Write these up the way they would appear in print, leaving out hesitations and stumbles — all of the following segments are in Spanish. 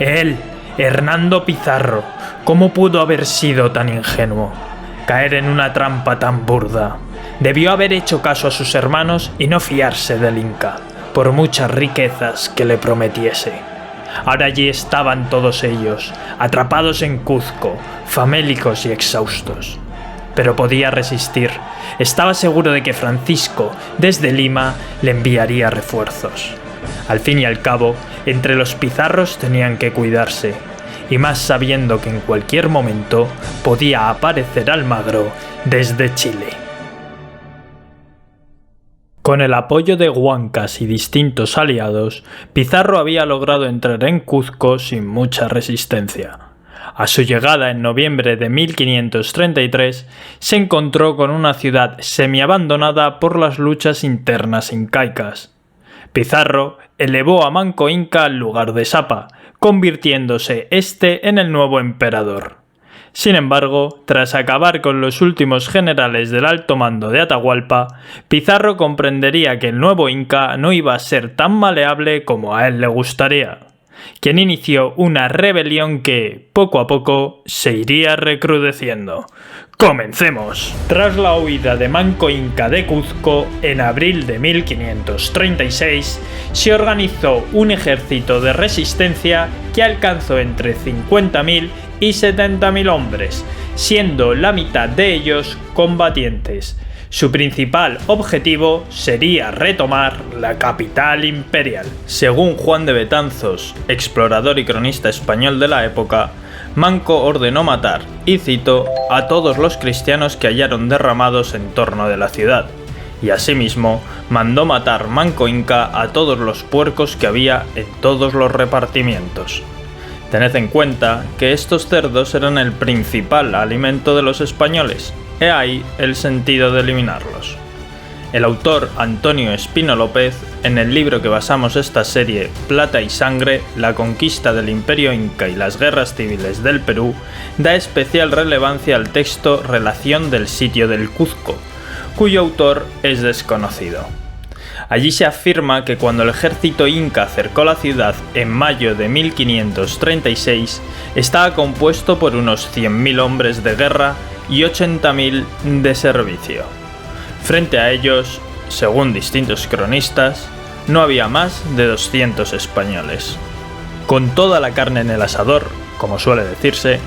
Él, Hernando Pizarro, ¿cómo pudo haber sido tan ingenuo? Caer en una trampa tan burda. Debió haber hecho caso a sus hermanos y no fiarse del Inca, por muchas riquezas que le prometiese. Ahora allí estaban todos ellos, atrapados en Cuzco, famélicos y exhaustos. Pero podía resistir. Estaba seguro de que Francisco, desde Lima, le enviaría refuerzos. Al fin y al cabo, entre los Pizarros tenían que cuidarse, y más sabiendo que en cualquier momento podía aparecer Almagro desde Chile. Con el apoyo de Huancas y distintos aliados, Pizarro había logrado entrar en Cuzco sin mucha resistencia. A su llegada en noviembre de 1533, se encontró con una ciudad semiabandonada por las luchas internas incaicas. Pizarro elevó a Manco Inca al lugar de Sapa, convirtiéndose este en el nuevo emperador. Sin embargo, tras acabar con los últimos generales del alto mando de Atahualpa, Pizarro comprendería que el nuevo Inca no iba a ser tan maleable como a él le gustaría, quien inició una rebelión que, poco a poco, se iría recrudeciendo. ¡Comencemos! Tras la huida de Manco Inca de Cuzco, en abril de 1536, se organizó un ejército de resistencia que alcanzó entre 50.000 y 70.000 hombres, siendo la mitad de ellos combatientes. Su principal objetivo sería retomar la capital imperial. Según Juan de Betanzos, explorador y cronista español de la época, Manco ordenó matar, y cito, a todos los cristianos que hallaron derramados en torno de la ciudad, y asimismo mandó matar Manco Inca a todos los puercos que había en todos los repartimientos. Tened en cuenta que estos cerdos eran el principal alimento de los españoles. He ahí el sentido de eliminarlos. El autor Antonio Espino López, en el libro que basamos esta serie, Plata y Sangre, la conquista del Imperio Inca y las guerras civiles del Perú, da especial relevancia al texto Relación del sitio del Cuzco, cuyo autor es desconocido. Allí se afirma que cuando el ejército inca cercó la ciudad en mayo de 1536, estaba compuesto por unos 100.000 hombres de guerra y 80.000 de servicio. Frente a ellos, según distintos cronistas, no había más de 200 españoles. Con toda la carne en el asador, como suele decirse,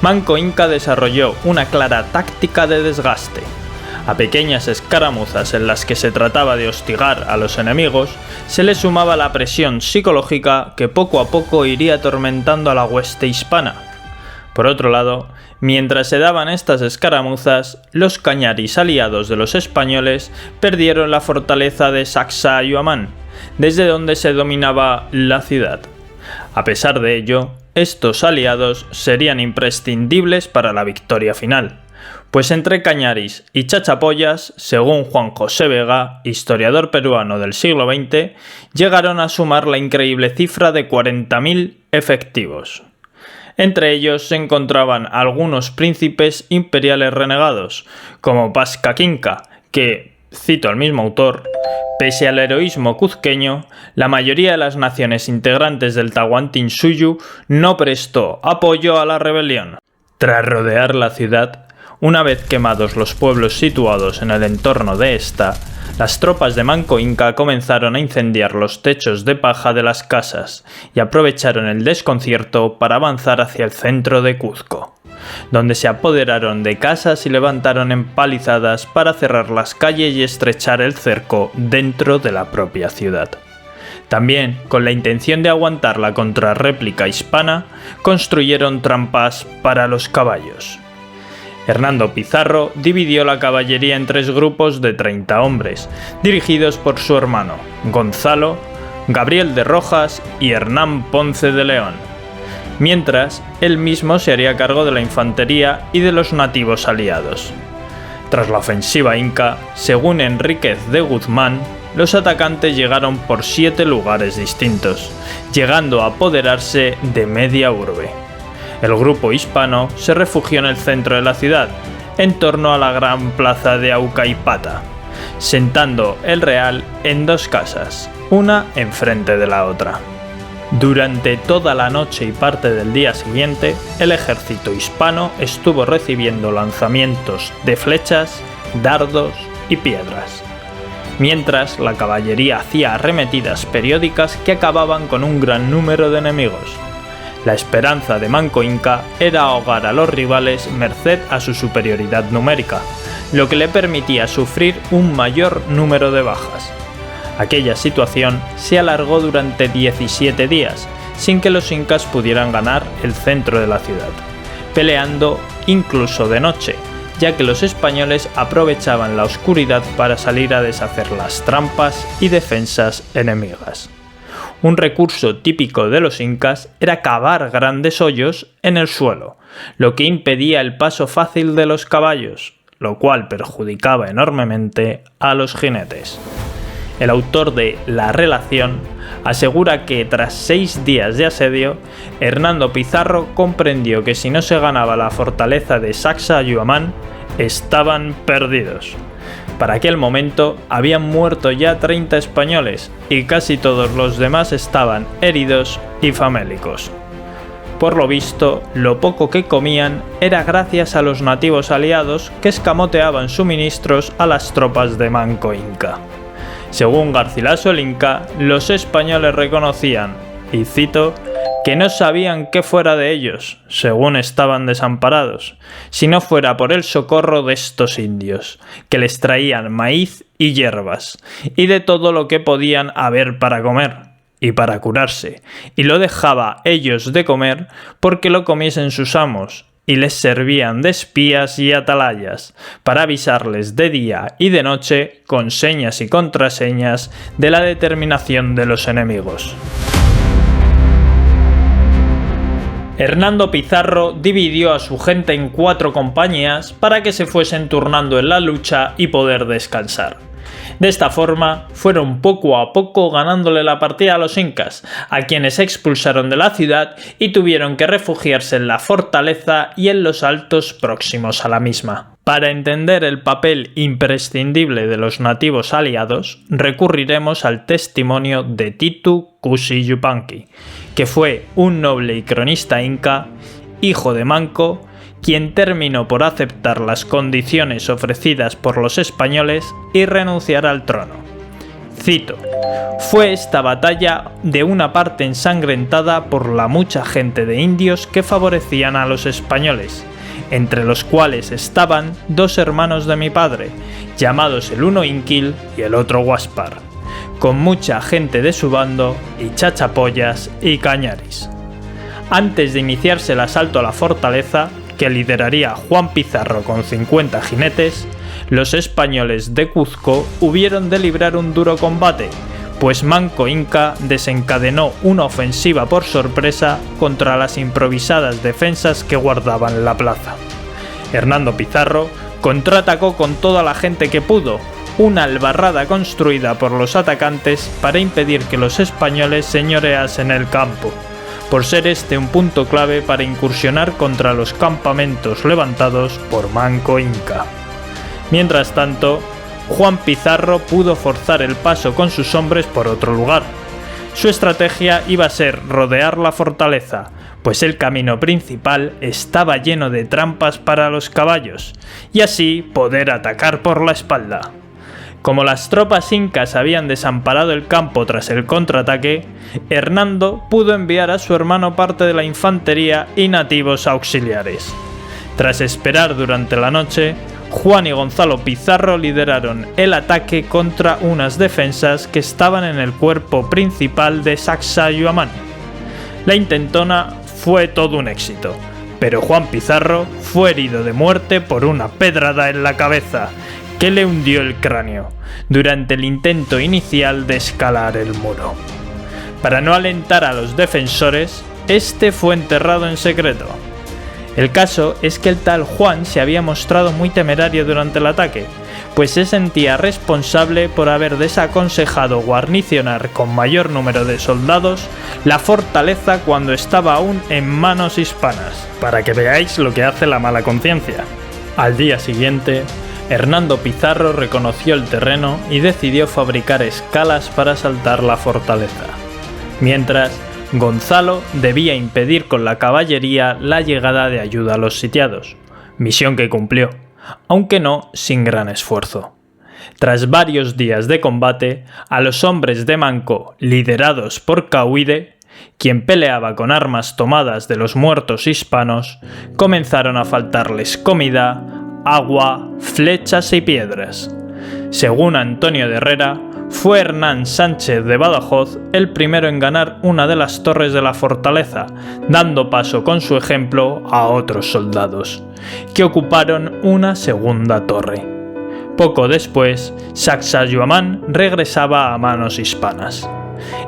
Manco Inca desarrolló una clara táctica de desgaste. A pequeñas escaramuzas en las que se trataba de hostigar a los enemigos, se le sumaba la presión psicológica que poco a poco iría atormentando a la hueste hispana. Por otro lado, mientras se daban estas escaramuzas, los cañaris aliados de los españoles perdieron la fortaleza de Sacsayhuamán, desde donde se dominaba la ciudad. A pesar de ello, estos aliados serían imprescindibles para la victoria final, pues entre cañaris y chachapoyas, según Juan José Vega, historiador peruano del siglo XX, llegaron a sumar la increíble cifra de 40.000 efectivos. Entre ellos se encontraban algunos príncipes imperiales renegados, como Pascaquinca, que, cito al mismo autor, pese al heroísmo cuzqueño, la mayoría de las naciones integrantes del Tahuantinsuyo no prestó apoyo a la rebelión. Tras rodear la ciudad, una vez quemados los pueblos situados en el entorno de esta, las tropas de Manco Inca comenzaron a incendiar los techos de paja de las casas y aprovecharon el desconcierto para avanzar hacia el centro de Cuzco, donde se apoderaron de casas y levantaron empalizadas para cerrar las calles y estrechar el cerco dentro de la propia ciudad. También, con la intención de aguantar la contrarréplica hispana, construyeron trampas para los caballos. Hernando Pizarro dividió la caballería en 3 grupos de 30 hombres, dirigidos por su hermano, Gonzalo, Gabriel de Rojas y Hernán Ponce de León, mientras él mismo se haría cargo de la infantería y de los nativos aliados. Tras la ofensiva inca, según Enríquez de Guzmán, los atacantes llegaron por 7 lugares distintos, llegando a apoderarse de media urbe. El grupo hispano se refugió en el centro de la ciudad, en torno a la gran plaza de Aucaipata, sentando el real en 2 casas, una enfrente de la otra. Durante toda la noche y parte del día siguiente, el ejército hispano estuvo recibiendo lanzamientos de flechas, dardos y piedras, mientras la caballería hacía arremetidas periódicas que acababan con un gran número de enemigos. La esperanza de Manco Inca era ahogar a los rivales merced a su superioridad numérica, lo que le permitía sufrir un mayor número de bajas. Aquella situación se alargó durante 17 días, sin que los incas pudieran ganar el centro de la ciudad, peleando incluso de noche, ya que los españoles aprovechaban la oscuridad para salir a deshacer las trampas y defensas enemigas. Un recurso típico de los incas era cavar grandes hoyos en el suelo, lo que impedía el paso fácil de los caballos, lo cual perjudicaba enormemente a los jinetes. El autor de La Relación asegura que tras 6 días de asedio, Hernando Pizarro comprendió que si no se ganaba la fortaleza de Sacsayhuamán, estaban perdidos. Para aquel momento habían muerto ya 30 españoles y casi todos los demás estaban heridos y famélicos. Por lo visto, lo poco que comían era gracias a los nativos aliados que escamoteaban suministros a las tropas de Manco Inca. Según Garcilaso el Inca, los españoles reconocían, y cito, que no sabían qué fuera de ellos, según estaban desamparados, si no fuera por el socorro de estos indios, que les traían maíz y hierbas, y de todo lo que podían haber para comer, y para curarse, y lo dejaba ellos de comer porque lo comiesen sus amos, y les servían de espías y atalayas, para avisarles de día y de noche con señas y contraseñas de la determinación de los enemigos. Hernando Pizarro dividió a su gente en 4 compañías para que se fuesen turnando en la lucha y poder descansar. De esta forma, fueron poco a poco ganándole la partida a los incas, a quienes expulsaron de la ciudad y tuvieron que refugiarse en la fortaleza y en los altos próximos a la misma. Para entender el papel imprescindible de los nativos aliados, recurriremos al testimonio de Titu Cusi Yupanqui, que fue un noble y cronista inca, hijo de Manco, quien terminó por aceptar las condiciones ofrecidas por los españoles y renunciar al trono. Cito: «Fue esta batalla de una parte ensangrentada por la mucha gente de indios que favorecían a los españoles, entre los cuales estaban 2 hermanos de mi padre, llamados el uno Inquil y el otro Huaspar, con mucha gente de su bando y chachapollas y cañaris». Antes de iniciarse el asalto a la fortaleza, que lideraría Juan Pizarro con 50 jinetes, los españoles de Cuzco hubieron de librar un duro combate, pues Manco Inca desencadenó una ofensiva por sorpresa contra las improvisadas defensas que guardaban la plaza. Hernando Pizarro contraatacó con toda la gente que pudo, una albarrada construida por los atacantes para impedir que los españoles señoreasen el campo, por ser este un punto clave para incursionar contra los campamentos levantados por Manco Inca. Mientras tanto, Juan Pizarro pudo forzar el paso con sus hombres por otro lugar. Su estrategia iba a ser rodear la fortaleza, pues el camino principal estaba lleno de trampas para los caballos, y así poder atacar por la espalda. Como las tropas incas habían desamparado el campo tras el contraataque, Hernando pudo enviar a su hermano parte de la infantería y nativos auxiliares. Tras esperar durante la noche, Juan y Gonzalo Pizarro lideraron el ataque contra unas defensas que estaban en el cuerpo principal de Sacsayhuamán. La intentona fue todo un éxito, pero Juan Pizarro fue herido de muerte por una pedrada en la cabeza, que le hundió el cráneo, durante el intento inicial de escalar el muro. Para no alentar a los defensores, este fue enterrado en secreto. El caso es que el tal Juan se había mostrado muy temerario durante el ataque, pues se sentía responsable por haber desaconsejado guarnicionar con mayor número de soldados la fortaleza cuando estaba aún en manos hispanas, para que veáis lo que hace la mala conciencia. Al día siguiente, Hernando Pizarro reconoció el terreno y decidió fabricar escalas para asaltar la fortaleza. Mientras, Gonzalo debía impedir con la caballería la llegada de ayuda a los sitiados, misión que cumplió, aunque no sin gran esfuerzo. Tras varios días de combate, a los hombres de Manco, liderados por Cauide, quien peleaba con armas tomadas de los muertos hispanos, comenzaron a faltarles comida, agua, flechas y piedras. Según Antonio de Herrera, fue Hernán Sánchez de Badajoz el primero en ganar una de las torres de la fortaleza, dando paso con su ejemplo a otros soldados, que ocuparon una segunda torre. Poco después, Sacsayhuamán regresaba a manos hispanas.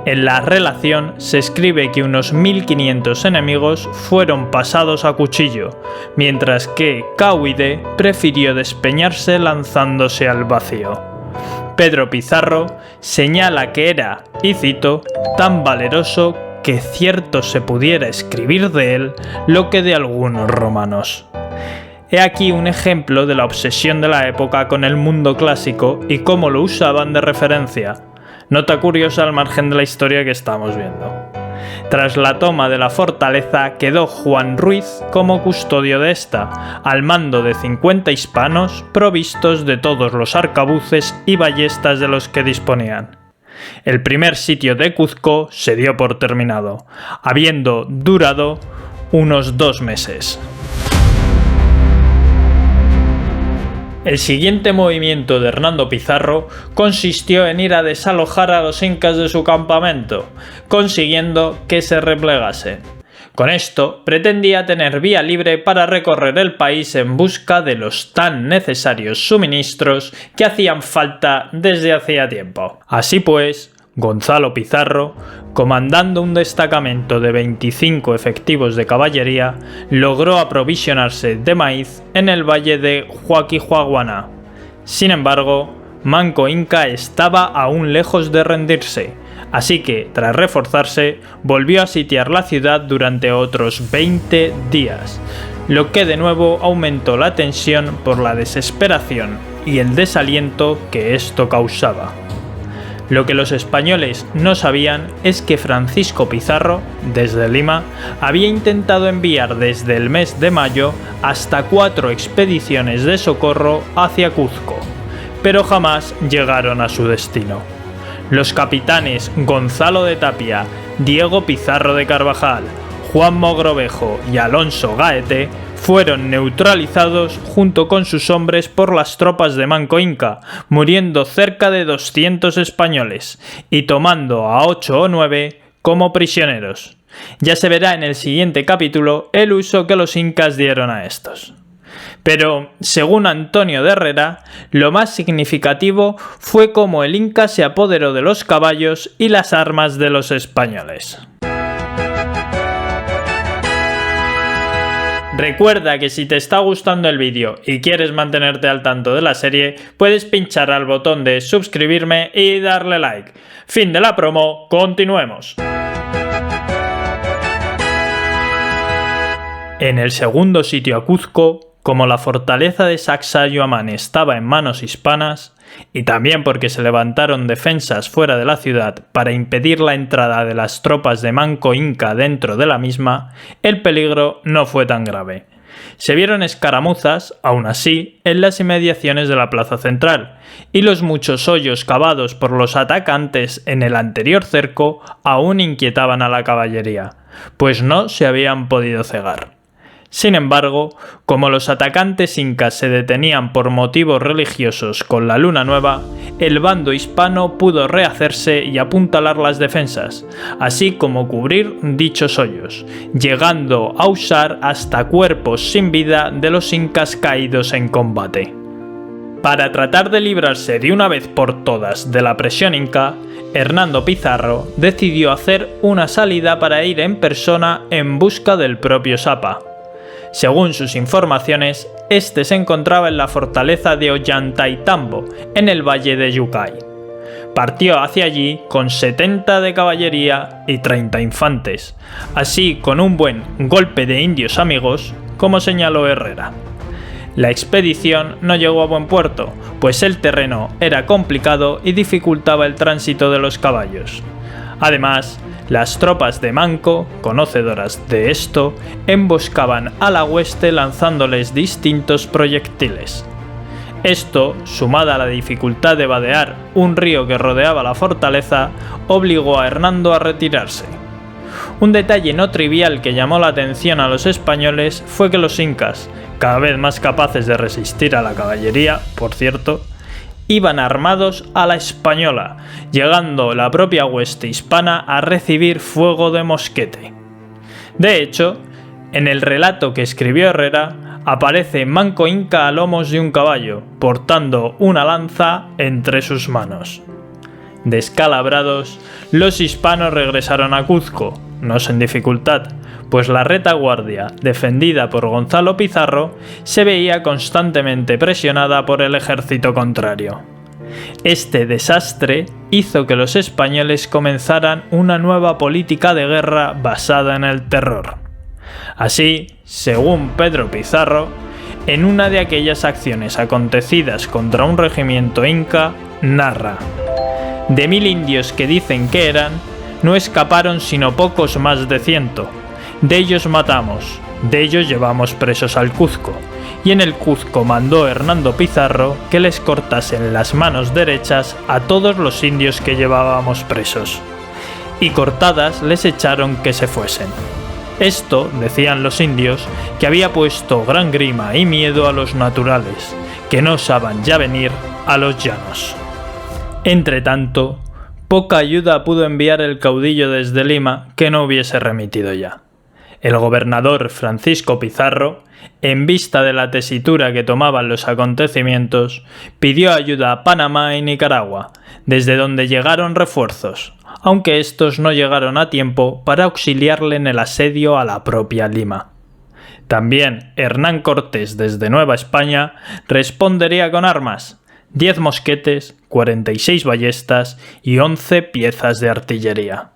En la relación se escribe que unos 1500 enemigos fueron pasados a cuchillo, mientras que Cauide prefirió despeñarse lanzándose al vacío. Pedro Pizarro señala que era, y cito, tan valeroso que cierto se pudiera escribir de él lo que de algunos romanos. He aquí un ejemplo de la obsesión de la época con el mundo clásico y cómo lo usaban de referencia. Nota curiosa al margen de la historia que estamos viendo. Tras la toma de la fortaleza quedó Juan Ruiz como custodio de esta, al mando de 50 hispanos provistos de todos los arcabuces y ballestas de los que disponían. El primer sitio de Cuzco se dio por terminado, habiendo durado unos 2 meses. El siguiente movimiento de Hernando Pizarro consistió en ir a desalojar a los incas de su campamento, consiguiendo que se replegasen. Con esto pretendía tener vía libre para recorrer el país en busca de los tan necesarios suministros que hacían falta desde hacía tiempo. Así pues, Gonzalo Pizarro, comandando un destacamento de 25 efectivos de caballería, logró aprovisionarse de maíz en el valle de Huaquihuaguaná. Sin embargo, Manco Inca estaba aún lejos de rendirse, así que, tras reforzarse, volvió a sitiar la ciudad durante otros 20 días, lo que de nuevo aumentó la tensión por la desesperación y el desaliento que esto causaba. Lo que los españoles no sabían es que Francisco Pizarro, desde Lima, había intentado enviar desde el mes de mayo hasta 4 expediciones de socorro hacia Cuzco, pero jamás llegaron a su destino. Los capitanes Gonzalo de Tapia, Diego Pizarro de Carvajal, Juan Mogrovejo y Alonso Gaete fueron neutralizados junto con sus hombres por las tropas de Manco Inca, muriendo cerca de 200 españoles y tomando a 8 o 9 como prisioneros. Ya se verá en el siguiente capítulo el uso que los incas dieron a estos. Pero, según Antonio de Herrera, lo más significativo fue cómo el Inca se apoderó de los caballos y las armas de los españoles. Recuerda que si te está gustando el vídeo y quieres mantenerte al tanto de la serie, puedes pinchar al botón de suscribirme y darle like. Fin de la promo, continuemos. En el segundo sitio a Cuzco, como la fortaleza de Sacsayhuamán estaba en manos hispanas, y también porque se levantaron defensas fuera de la ciudad para impedir la entrada de las tropas de Manco Inca dentro de la misma, el peligro no fue tan grave. Se vieron escaramuzas, aún así, en las inmediaciones de la plaza central, y los muchos hoyos cavados por los atacantes en el anterior cerco aún inquietaban a la caballería, pues no se habían podido cegar. Sin embargo, como los atacantes incas se detenían por motivos religiosos con la luna nueva, el bando hispano pudo rehacerse y apuntalar las defensas, así como cubrir dichos hoyos, llegando a usar hasta cuerpos sin vida de los incas caídos en combate. Para tratar de librarse de una vez por todas de la presión inca, Hernando Pizarro decidió hacer una salida para ir en persona en busca del propio Sapa. Según sus informaciones, este se encontraba en la fortaleza de Ollantaytambo, en el valle de Yucay. Partió hacia allí con 70 de caballería y 30 infantes, así con un buen golpe de indios amigos, como señaló Herrera. La expedición no llegó a buen puerto, pues el terreno era complicado y dificultaba el tránsito de los caballos. Además, las tropas de Manco, conocedoras de esto, emboscaban a la hueste lanzándoles distintos proyectiles. Esto, sumada a la dificultad de vadear un río que rodeaba la fortaleza, obligó a Hernando a retirarse. Un detalle no trivial que llamó la atención a los españoles fue que los incas, cada vez más capaces de resistir a la caballería, por cierto, iban armados a la española, llegando la propia hueste hispana a recibir fuego de mosquete. De hecho, en el relato que escribió Herrera, aparece Manco Inca a lomos de un caballo, portando una lanza entre sus manos. Descalabrados, los hispanos regresaron a Cuzco, no sin dificultad, pues la retaguardia, defendida por Gonzalo Pizarro, se veía constantemente presionada por el ejército contrario. Este desastre hizo que los españoles comenzaran una nueva política de guerra basada en el terror. Así, según Pedro Pizarro, en una de aquellas acciones acontecidas contra un regimiento inca, narra: de 1000 indios que dicen que eran, no escaparon sino pocos más de 100. De ellos matamos, de ellos llevamos presos al Cuzco, y en el Cuzco mandó Hernando Pizarro que les cortasen las manos derechas a todos los indios que llevábamos presos, y cortadas les echaron que se fuesen. Esto, decían los indios, que había puesto gran grima y miedo a los naturales, que no osaban ya venir a los llanos. Entretanto, poca ayuda pudo enviar el caudillo desde Lima que no hubiese remitido ya. El gobernador Francisco Pizarro, en vista de la tesitura que tomaban los acontecimientos, pidió ayuda a Panamá y Nicaragua, desde donde llegaron refuerzos, aunque estos no llegaron a tiempo para auxiliarle en el asedio a la propia Lima. También Hernán Cortés desde Nueva España respondería con armas: 10 mosquetes, 46 ballestas y 11 piezas de artillería.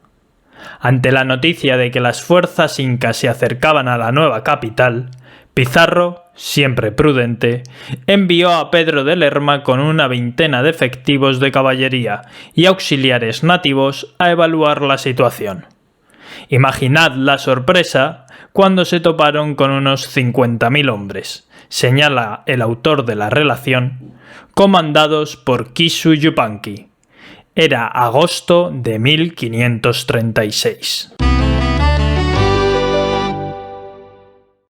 Ante la noticia de que las fuerzas incas se acercaban a la nueva capital, Pizarro, siempre prudente, envió a Pedro de Lerma con una veintena de efectivos de caballería y auxiliares nativos a evaluar la situación. Imaginad la sorpresa cuando se toparon con unos 50.000 hombres, señala el autor de la relación, comandados por Kisu Yupanqui. Era agosto de 1536.